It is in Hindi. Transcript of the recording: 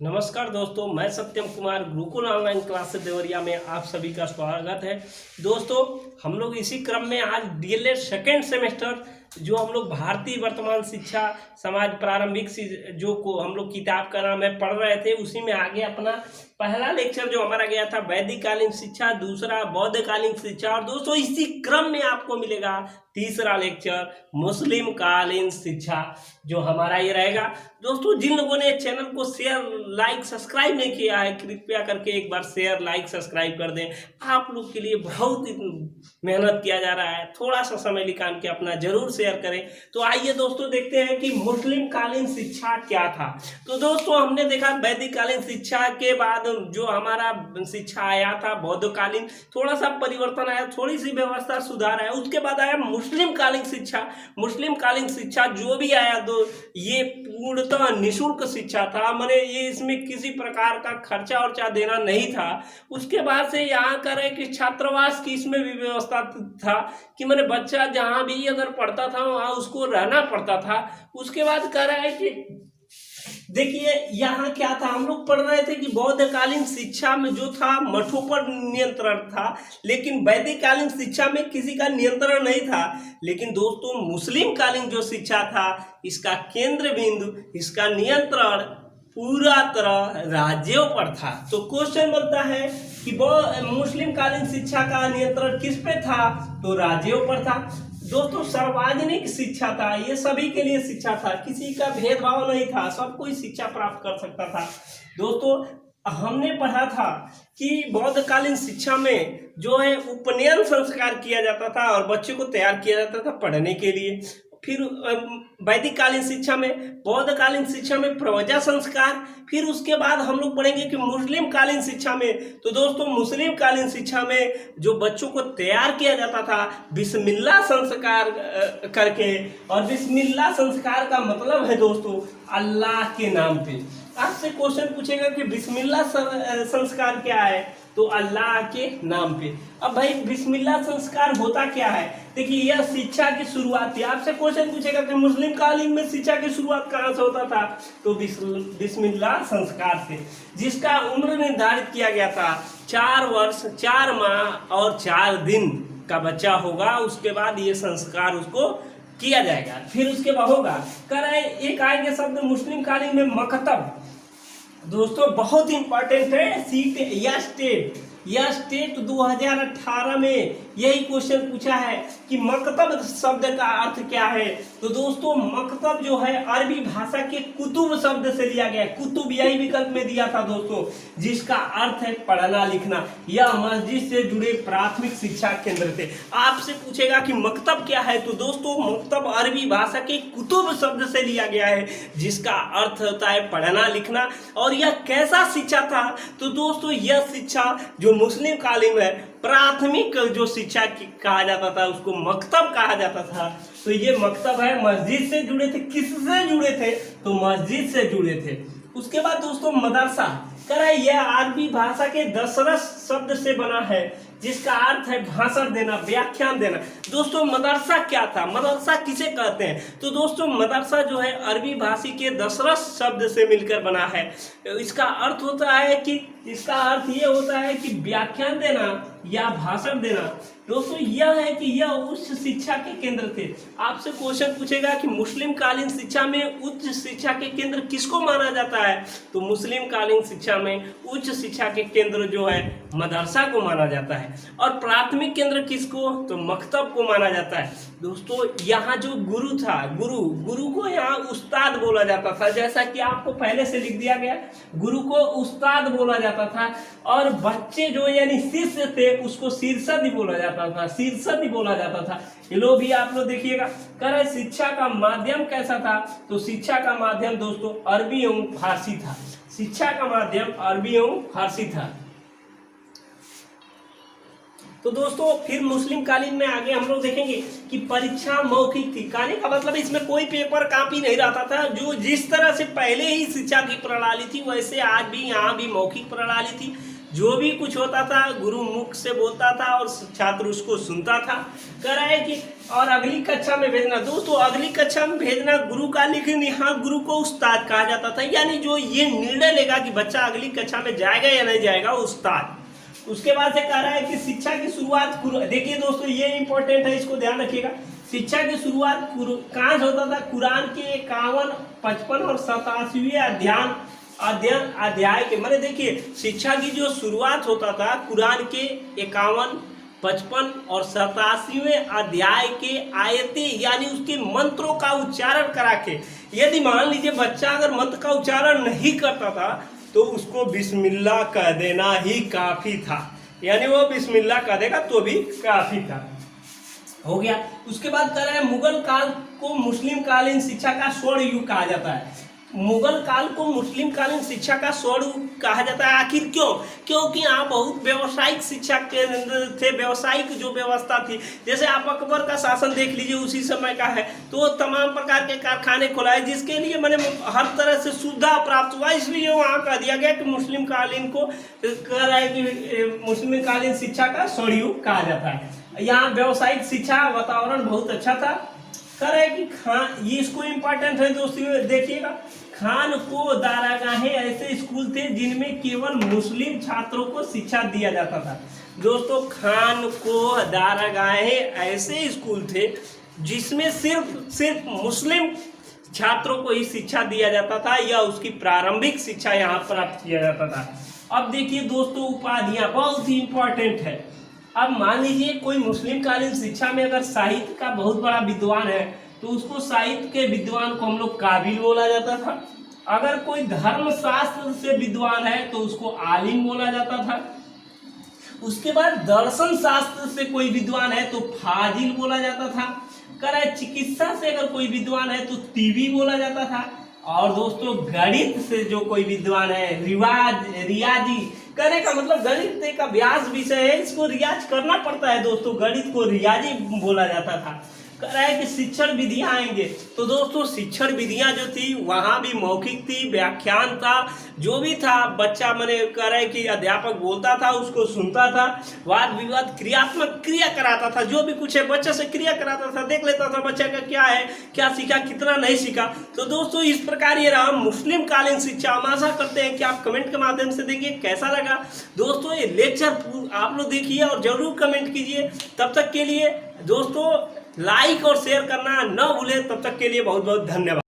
नमस्कार दोस्तों, मैं सत्यम कुमार गुरुकुल ऑनलाइन क्लास से देवरिया में आप सभी का स्वागत है। दोस्तों, हम लोग इसी क्रम में आज डीएलएड सेकेंड सेमेस्टर जो हम लोग भारतीय वर्तमान शिक्षा समाज प्रारंभिक जो को हम लोग किताब का नाम है पढ़ रहे थे, उसी में आगे अपना पहला लेक्चर जो हमारा गया था वैदिक कालीन शिक्षा, दूसरा बौद्ध कालीन शिक्षा और दोस्तों इसी क्रम में आपको मिलेगा तीसरा लेक्चर मुस्लिम कालीन शिक्षा जो हमारा ये रहेगा। दोस्तों, जिन लोगों ने चैनल को शेयर लाइक सब्सक्राइब नहीं किया है, कृपया करके एक बार शेयर लाइक सब्सक्राइब कर दें। आप लोग के लिए बहुत ही मेहनत किया जा रहा है, थोड़ा सा समय निकाल के अपना जरूर शेयर करें। तो आइए दोस्तों देखते हैं कि मुस्लिम कालीन शिक्षा क्या था। तो दोस्तों, हमने देखा वैदिक कालीन शिक्षा के बाद जो हमारा शिक्षा आया था बौद्ध कालीन, थोड़ा सा परिवर्तन आया, थोड़ी सी व्यवस्था सुधार आया। उसके बाद आया मुस्लिम कालीन शिक्षा। मुस्लिम कालीन शिक्षा जो भी आया ये पूर्णतः निःशुल्क शिक्षा था, माने ये इसमें किसी प्रकार का खर्चा वर्चा देना नहीं था। उसके बाद से यहाँ कर रहे कि छात्रावास की इसमें भी व्यवस्था था कि मैंने बच्चा जहाँ भी अगर पढ़ता था वहाँ उसको रहना पड़ता था। उसके बाद कह रहा है कि देखिए यहाँ क्या था, हम लोग पढ़ रहे थे कि बौद्ध कालीन शिक्षा में जो था मठों पर नियंत्रण था, लेकिन वैदिक कालीन शिक्षा में किसी का नियंत्रण नहीं था। लेकिन दोस्तों, मुस्लिम कालीन जो शिक्षा था इसका केंद्र बिंदु, इसका नियंत्रण पूरा तरह राज्यों पर था। तो क्वेश्चन बनता है कि मुस्लिम कालीन शिक्षा का नियंत्रण किस पे था? तो राज्यों पर था। दोस्तों, सार्वजनिक शिक्षा था, ये सभी के लिए शिक्षा था, किसी का भेदभाव नहीं था, सब कोई शिक्षा प्राप्त कर सकता था। दोस्तों, हमने पढ़ा था कि बौद्ध कालीन शिक्षा में जो है उपनयन संस्कार किया जाता था और बच्चों को तैयार किया जाता था पढ़ने के लिए। फिर वैदिक कालीन शिक्षा में, बौद्ध कालीन शिक्षा में प्रवजा संस्कार। फिर उसके बाद हम लोग पढ़ेंगे कि मुस्लिम कालीन शिक्षा में, तो दोस्तों मुस्लिम कालीन शिक्षा में जो बच्चों को तैयार किया जाता था बिस्मिल्लाह संस्कार करके, और बिस्मिल्लाह संस्कार का मतलब है दोस्तों अल्लाह के नाम पे। आपसे क्वेश्चन पूछेगा कि बिस्मिल्लाह संस्कार क्या है? तो अल्लाह के नाम पे। अब भाई बिस्मिल्लाह संस्कार होता क्या है? देखिए, यह शिक्षा की शुरुआत थी। आपसे क्वेश्चन पूछेगा कि मुस्लिम कालीन में शिक्षा की शुरुआत कहाँ से होता था? तो बिस्मिल्लाह संस्कार से, जिसका उम्र निर्धारित किया गया था 4 वर्ष 4 माह और 4 दिन का बच्चा होगा। उसके बाद ये संस्कार उसको किया जाएगा। फिर उसके बाद होगा कर एक आएंगे शब्द मुस्लिम कालीन में मकतब। दोस्तों, बहुत इंपॉर्टेंट है, सीट या स्टेट। यह स्टेट 2018 में यही क्वेश्चन पूछा है कि मकतब शब्द का अर्थ क्या है। तो दोस्तों, मकतब जो है अरबी भाषा के कुतुब शब्द से लिया गया है। कुतुब यही विकल्प में दिया था दोस्तों, जिसका अर्थ है पढ़ना लिखना। यह मस्जिद से जुड़े प्राथमिक शिक्षा केंद्र थे। आपसे पूछेगा कि मकतब क्या है? तो दोस्तों, मकतब अरबी भाषा के कुतुब शब्द से लिया गया है, जिसका अर्थ होता है पढ़ना लिखना। और यह कैसा शिक्षा था? तो दोस्तों, यह शिक्षा जो मुस्लिम कालीन में प्राथमिक जो शिक्षा कहा जाता था उसको मकतब कहा जाता था। तो ये मकतब है, मस्जिद से जुड़े थे। किससे जुड़े थे? तो मस्जिद से जुड़े थे। उसके बाद दोस्तों मदरसा कह रहा है, यह अरबी भाषा के दसरस शब्द से बना है, जिसका अर्थ है भाषण देना, व्याख्यान देना। दोस्तों, मदरसा क्या था? मदरसा किसे कहते हैं? तो दोस्तों, मदरसा जो है अरबी भाषी के दसरस शब्द से मिलकर बना है। इसका अर्थ होता है कि इसका अर्थ ये होता है कि व्याख्यान देना या भाषण देना। दोस्तों, यह है कि यह उच्च शिक्षा के केंद्र थे। आपसे क्वेश्चन पूछेगा कि मुस्लिम कालीन शिक्षा में उच्च शिक्षा के केंद्र किसको माना जाता है? तो मुस्लिम कालीन शिक्षा में उच्च शिक्षा के केंद्र जो है मदरसा को माना जाता है। और प्राथमिक केंद्र किसको? तो मकतब को माना जाता है। दोस्तों, यहाँ जो गुरु था, गुरु को यहाँ उस्ताद बोला जाता था, जैसा कि आपको पहले से लिख दिया गया। गुरु को उस्ताद बोला जाता था, और बच्चे जो यानी शिष्य थे उसको शीर्षद ही बोला जाता था, शीर्षद ही बोला जाता था। ये लो भी आप लोग देखिएगा। कह रहे शिक्षा का माध्यम कैसा था? तो शिक्षा का माध्यम दोस्तों अरबी एवं फारसी था। शिक्षा का माध्यम अरबी एवं फारसी था। तो दोस्तों, फिर मुस्लिम कालीन में आगे हम लोग देखेंगे कि परीक्षा मौखिक थी। कहने का मतलब इसमें कोई पेपर कॉपी नहीं रहता था। जो जिस तरह से पहले ही शिक्षा की प्रणाली थी, वैसे आज भी यहाँ भी मौखिक प्रणाली थी। जो भी कुछ होता था गुरु मुख से बोलता था और छात्र उसको सुनता था। कह रहा है कि और अगली कक्षा में भेजना। दोस्तों अगली कक्षा में भेजना गुरु का, लेकिन यहाँ गुरु को उस्ताद कहा जाता था, यानी जो ये निर्णय लेगा कि बच्चा अगली कक्षा में जाएगा या नहीं जाएगा, उस्ताद। उसके बाद से कह रहा है कि शिक्षा की शुरुआत, देखिए दोस्तों ये इंपॉर्टेंट है, इसको ध्यान रखिएगा। शिक्षा की शुरुआत कहाँ से होता था? कुरान के 51, 55 और 87वें अध्याय के, मैंने देखिए शिक्षा की जो शुरुआत होता था कुरान के 51, 55 और 87वें अध्याय के आयतें यानी उसके मंत्रों का उच्चारण करा के, यदि मान लीजिए बच्चा अगर मंत्र का उच्चारण नहीं करता था तो उसको बिस्मिल्लाह कह देना ही काफी था, यानी वो बिस्मिल्लाह कह देगा तो भी काफी था। हो गया। उसके बाद कह रहा है मुगल काल को मुस्लिम कालीन शिक्षा का स्वर्ण युग कहा जाता है। मुगल काल को मुस्लिम कालीन शिक्षा का स्वर्ण कहा जाता है। आखिर क्यों? क्योंकि यहाँ बहुत व्यवसायिक शिक्षा के थे, व्यवसायिक जो व्यवस्था थी। जैसे आप अकबर का शासन देख लीजिए, उसी समय का है, तो तमाम प्रकार के कारखाने खुलाए जिसके लिए मैंने हर तरह से सुविधा प्राप्त हुआ, इसलिए वहाँ कह दिया गया कि मुस्लिम कालीन को कह रहा है कि मुस्लिम कालीन शिक्षा का स्वर्ण युग कहा जाता है। यहाँ व्यवसायिक शिक्षा वातावरण बहुत अच्छा था। कह रहे हैं कि ये इसको इम्पोर्टेंट है दोस्तों, देखिएगा। खान को दारागाहें ऐसे स्कूल थे जिनमें केवल मुस्लिम छात्रों को शिक्षा दिया जाता था। दोस्तों खान को दारागाहें ऐसे स्कूल थे जिसमें सिर्फ मुस्लिम छात्रों को ही शिक्षा दिया जाता था या उसकी प्रारंभिक शिक्षा यहाँ प्राप्त किया जाता था। अब देखिए दोस्तों उपाधियाँ बहुत ही इम्पोर्टेंट है। अब मान लीजिए कोई मुस्लिम कालीन शिक्षा में अगर साहित्य का बहुत बड़ा विद्वान है तो उसको साहित्य के विद्वान को हम लोग काबिल बोला जाता था। अगर कोई धर्मशास्त्र से विद्वान है तो उसको आलिम बोला जाता था। उसके बाद दर्शन शास्त्र से कोई विद्वान है तो फाजिल बोला जाता था। कह चिकित्सा से अगर कोई विद्वान है तो तिबी बोला जाता था। और दोस्तों गणित से जो कोई विद्वान है रियाजी, कहने का मतलब गणित एक अभ्यास विषय है, इसको रियाज करना पड़ता है दोस्तों, गणित को रियाजी बोला जाता था। कह रहा है कि शिक्षण विधियां आएंगे, तो दोस्तों शिक्षण विधियां जो थी वहां भी मौखिक थी, व्याख्यान था, जो भी था बच्चा मैंने कह रहा है कि अध्यापक बोलता था उसको सुनता था, वाद विवाद क्रियात्मक क्रिया कराता था, जो भी कुछ है बच्चे से क्रिया कराता था, देख लेता था बच्चा का क्या है, क्या सीखा, कितना नहीं सीखा। तो दोस्तों इस प्रकार ये रहा मुस्लिम कालीन शिक्षा। हम आशा करते हैं कि आप कमेंट के माध्यम से देखिए कैसा लगा। दोस्तों ये लेक्चर आप लोग देखिए और जरूर कमेंट कीजिए। तब तक के लिए दोस्तों लाइक और शेयर करना न भूलें। तब तक के लिए बहुत बहुत धन्यवाद।